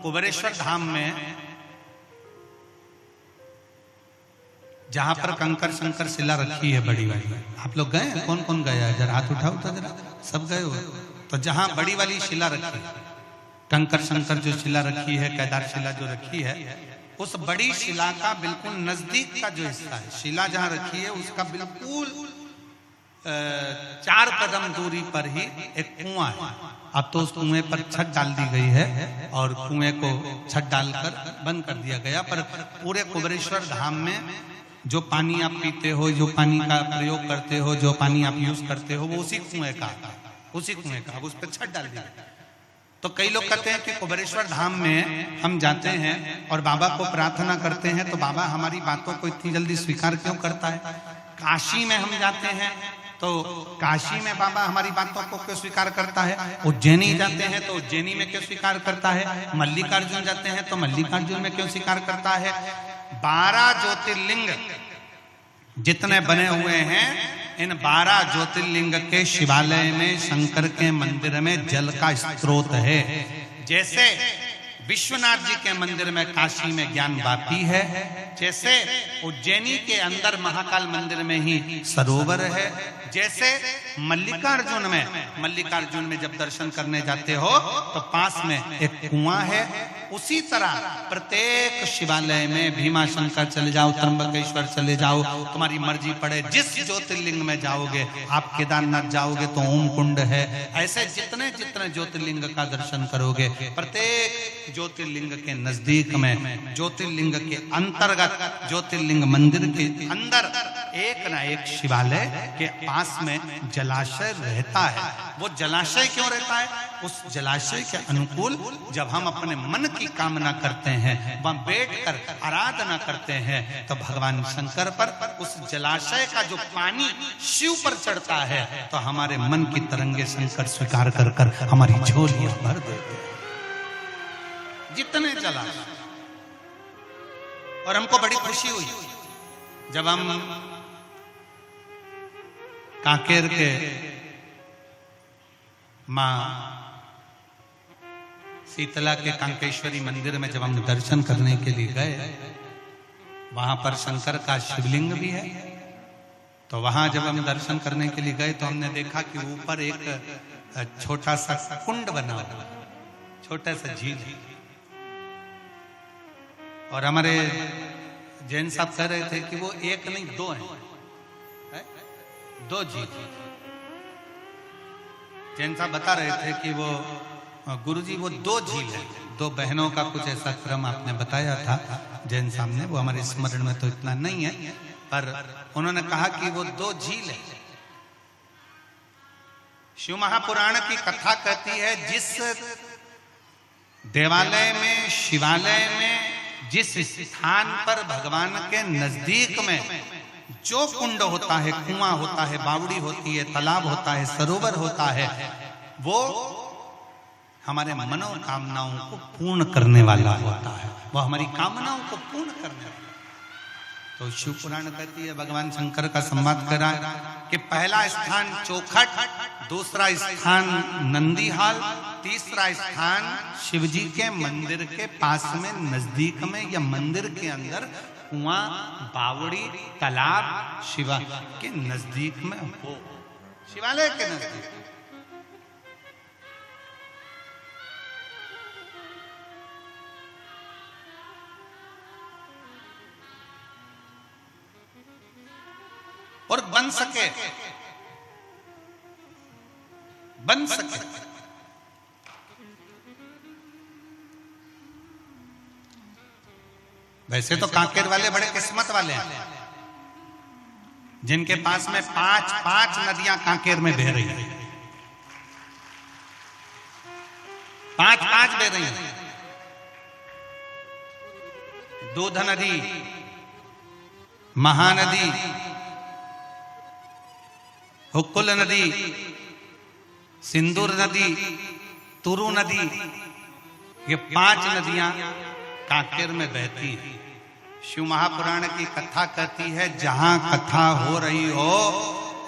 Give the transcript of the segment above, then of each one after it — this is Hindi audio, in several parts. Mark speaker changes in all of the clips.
Speaker 1: कुबेरेश्वर धाम में जहां पर कंकर शंकर शिला रखी है बड़ी वाली, आप लोग गए? कौन कौन गया है? जरा हाथ उठाओ तो जरा, सब गए हो? तो जहां बड़ी वाली शिला रखी है, कंकर शंकर जो शिला रखी है, केदार शिला जो रखी है, उस बड़ी शिला का बिल्कुल नजदीक का जो हिस्सा है, शिला जहां रखी है उसका बिल्कुल 4 कदम दूरी पर ही एक कुआं है। अब तो उस कुएं पर छत डाल दी गई है और कुएं को छत डालकर बंद कर दिया गया, पर पूरे कुबेरेश्वर धाम में जो पानी आप पीते हो, जो पानी का प्रयोग करते हो, जो पानी आप यूज करते हो, वो उसी कुएं का, उसी कुएं का। अब उस पर छत डाल दिया। तो कई लोग कहते हैं कि कुबेरेश्वर धाम में हम जाते हैं और बाबा को प्रार्थना करते हैं तो बाबा हमारी बातों को इतनी जल्दी स्वीकार क्यों करता है? काशी में हम जाते हैं तो काशी में बाबा हमारी बातों को क्यों स्वीकार करता है? उज्जैनी जाते हैं तो उज्जैनी में क्यों स्वीकार करता है? मल्लिकार्जुन जाते हैं तो मल्लिकार्जुन में क्यों स्वीकार करता है? 12 ज्योतिर्लिंग जितने बने हुए हैं, इन 12 ज्योतिर्लिंग के शिवालय में, शंकर के मंदिर में जल का स्रोत है। जैसे विश्वनाथ जी के मंदिर में, काशी में ज्ञान वापी है, जैसे उज्जैनी के अंदर महाकाल मंदिर में ही सरोवर है, जैसे मल्लिकार्जुन में जब दर्शन करने जाते हो तो पास में एक कुआं है, उसी तरह प्रत्येक शिवालय में भीमाशंकर चले जाओ, त्र्यंबकेश्वर चले जाओ, तुम्हारी मर्जी पड़े जिस ज्योतिर्लिंग में जाओगे। आप केदारनाथ जाओगे तो ओम कुंड है, ऐसे जितने जितने ज्योतिर्लिंग का दर्शन करोगे, प्रत्येक ज्योतिर्लिंग के नजदीक में, ज्योतिर्लिंग के अंतर्गत, ज्योतिर्लिंग मंदिर के अंदर एक ना एक शिवालय के पास में जलाशय रहता है। वो जलाशय क्यों रहता है? उस जलाशय के अनुकूल जब हम अपने मन की कामना करते हैं, वहां बैठकर आराधना करते हैं, तो भगवान शंकर पर उस जलाशय का जो पानी शिव पर चढ़ता है तो हमारे मन की तरंगे शंकर स्वीकार कर कर हमारी झोलियां भर देते हैं, जितने जलाशय। और हमको बड़ी खुशी हुई जब हम कांकेर के मां शीतला के कांकेश्वरी मंदिर में जब हम दर्शन करने के लिए गए, वहां पर शंकर का शिवलिंग भी है। तो वहां जब हम दर्शन करने के लिए गए तो हमने देखा कि ऊपर एक छोटा सा कुंड बना हुआ, छोटा सा झील। और हमारे जैन साहब कह रहे थे कि वो एक नहीं 2 है, 2 झील। जैन साहब बता रहे थे कि वो गुरुजी वो 2 झील है, 2 बहनों का कुछ ऐसा क्रम आपने बताया था जैन साहब ने, वो हमारे स्मरण में तो इतना नहीं है, पर उन्होंने कहा कि वो 2 झील है। शिव महापुराण की कथा कहती है जिस देवालय में, शिवालय में, जिस स्थान पर भगवान के नजदीक में जो कुंड होता है, कुआं होता है, बावड़ी होती है, तालाब होता है, सरोवर होता है, वो हमारे मनोकामनाओं को पूर्ण करने वाला होता है, वो हमारी कामनाओं को पूर्ण करने वाला। तो शिव पुराण कहती है, भगवान शंकर का संवाद करा कि पहला स्थान चौखट, दूसरा स्थान नंदीहाल, तीसरा स्थान शिवजी के मंदिर के पास में, नजदीक में, या मंदिर के अंदर कुआं, बावड़ी, तालाब शिवा के नजदीक में हो, शिवालय के नजदीक। और बन सके वैसे तो कांकेर वाले बड़े किस्मत वाले हैं जिनके पास में 5 नदियां कांकेर में बह रही हैं, 5 बह रही हैं। दूध नदी, महानदी, हुक्कुल नदी, सिंदूर नदी, तुरु नदी, ये 5 नदियां कांकेर में बहती है। शिव महापुराण की कथा कहती है जहां कथा हो रही हो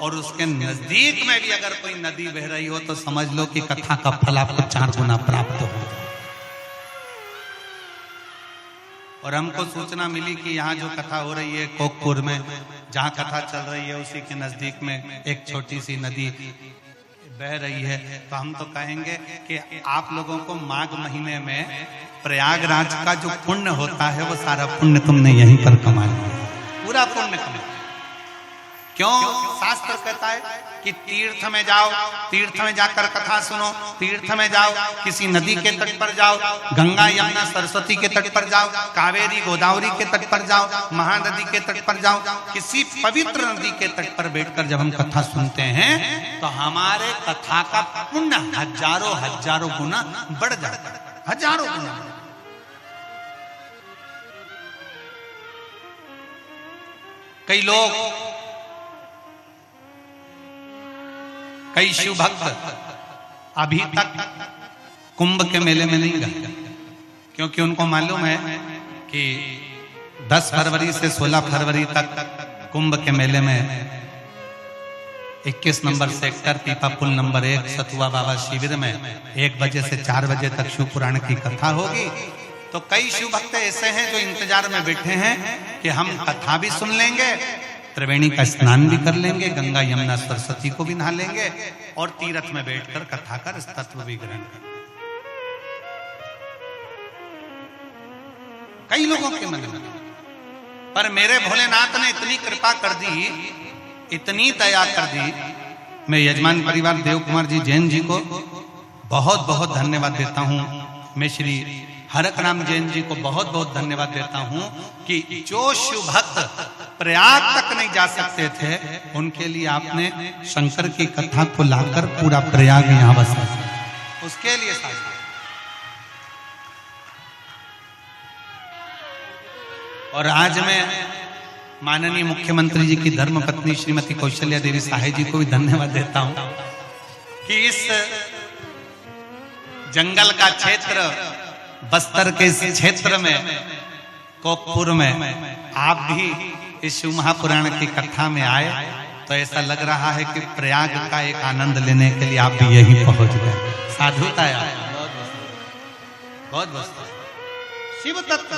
Speaker 1: और उसके नजदीक में भी अगर कोई नदी बह रही हो तो समझ लो कि कथा का फल आपको 4 गुना प्राप्त हो। और हमको सूचना मिली कि यहाँ जो कथा हो रही है कोकपुर में, जहाँ कथा चल रही है उसी के नजदीक में एक छोटी सी नदी बह रही है। तो हम तो कहेंगे कि आप लोगों को माघ महीने में प्रयागराज का जो पुण्य होता है वो सारा पुण्य तुमने यहीं पर कमा लिया, पूरा पुण्य कमा। क्यों? शास्त्र कहता है कि तीर्थ में जाओ, तीर्थ में जाकर कथा सुनो, तीर्थ में जाओ, किसी नदी के तट पर जाओ, गंगा यमुना सरस्वती के तट पर जाओ, कावेरी गोदावरी के तट पर जाओ, महानदी के तट पर जाओ, किसी पवित्र नदी के तट पर बैठकर जब हम कथा सुनते हैं तो हमारे कथा का पुण्य हजारों हजारों गुना बढ़ जाता है, हजारों गुना। कई लोग, कई शिव भक्त अभी तक कुंभ के मेले में नहीं गए, क्योंकि उनको मालूम है कि 10 फरवरी से 16 फरवरी तक कुंभ के मेले में 21 नंबर सेक्टर पीपा पुल नंबर 1 सतुआ बाबा शिविर में 1 बजे से 4 बजे तक शिव पुराण की कथा होगी। तो कई शिव भक्त ऐसे हैं जो इंतजार में बैठे हैं कि हम कथा भी सुन लेंगे, त्रिवेणी का स्नान भी कर लेंगे, गंगा यमुना सरस्वती को भी नहा लेंगे और तीर्थ में बैठकर कथा का तत्व भी ग्रहण करेंगे। कई लोगों के मन में, पर मेरे भोलेनाथ ने इतनी कृपा कर दी, इतनी दया कर दी। मैं यजमान परिवार देव कुमार जी जैन जी को बहुत बहुत धन्यवाद देता हूं। मैं श्री हरक राम जैन जी को बहुत बहुत धन्यवाद देता हूं कि जो शिव भक्त प्रयाग तक नहीं जा सकते थे उनके लिए आपने शंकर की कथा को लाकर पूरा प्रयाग यहां बसा, उसके लिए साथ। और आज मैं माननीय मुख्यमंत्री जी की धर्मपत्नी श्रीमती कौशल्या देवी सहाय जी को भी धन्यवाद देता हूं कि इस जंगल का क्षेत्र, बस्तर के इस क्षेत्र में, कोकपुर में आप भी इस शिव महापुराण की कथा में आए तो ऐसा लग रहा है कि प्रयाग का एक आनंद लेने के लिए आप भी यही पहुंच गए। साधुता है, बहुत बहुत शिव तत्व।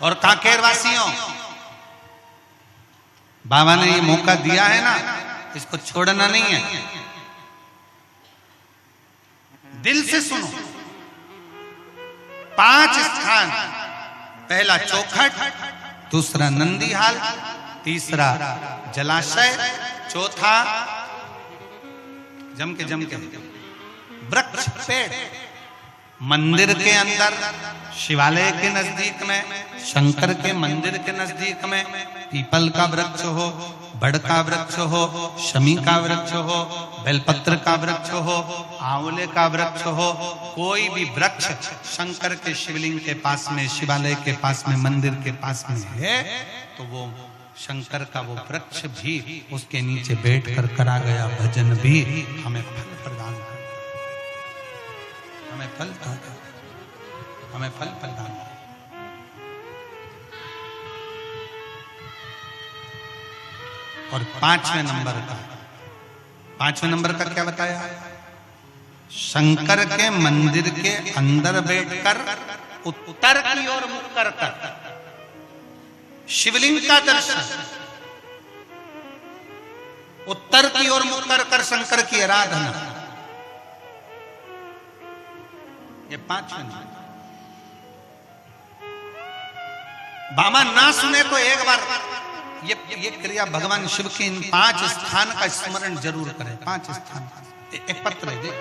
Speaker 1: और कांकेर वासियों, बाबा ने ये मौका दिया है ना, इसको छोड़ना नहीं है, दिल से सुनो। 5 स्थान, पहला चौखट, दूसरा नंदीहाल, तीसरा जलाशय, चौथा जम के वृक्ष पेड़, मंदिर के अंदर, शिवालय के नजदीक में, शंकर के मंदिर के नजदीक में पीपल का वृक्ष हो, बड़ का वृक्ष हो, शमी का वृक्ष हो, बेलपत्र का वृक्ष हो, आंवले का वृक्ष हो, कोई भी वृक्ष शंकर के शिवलिंग के पास में, शिवालय के पास में, मंदिर के पास में है तो वो शंकर का वो वृक्ष भी, उसके नीचे बैठकर करा गया भजन भी हमें फल प्रदान कर, हमें फल प्रदान। और 5वें नंबर का क्या बताया? शंकर के मंदिर के अंदर बैठकर उत्तर की ओर मुख कर शिवलिंग का दर्शन, उत्तर की ओर मुख कर शंकर की आराधना। ये 5वें। बाबा ना सुने तो एक बार ये क्रिया भगवान शिव के इन 5 स्थान का स्मरण जरूर करें। 5 स्थान, एक पत्र है।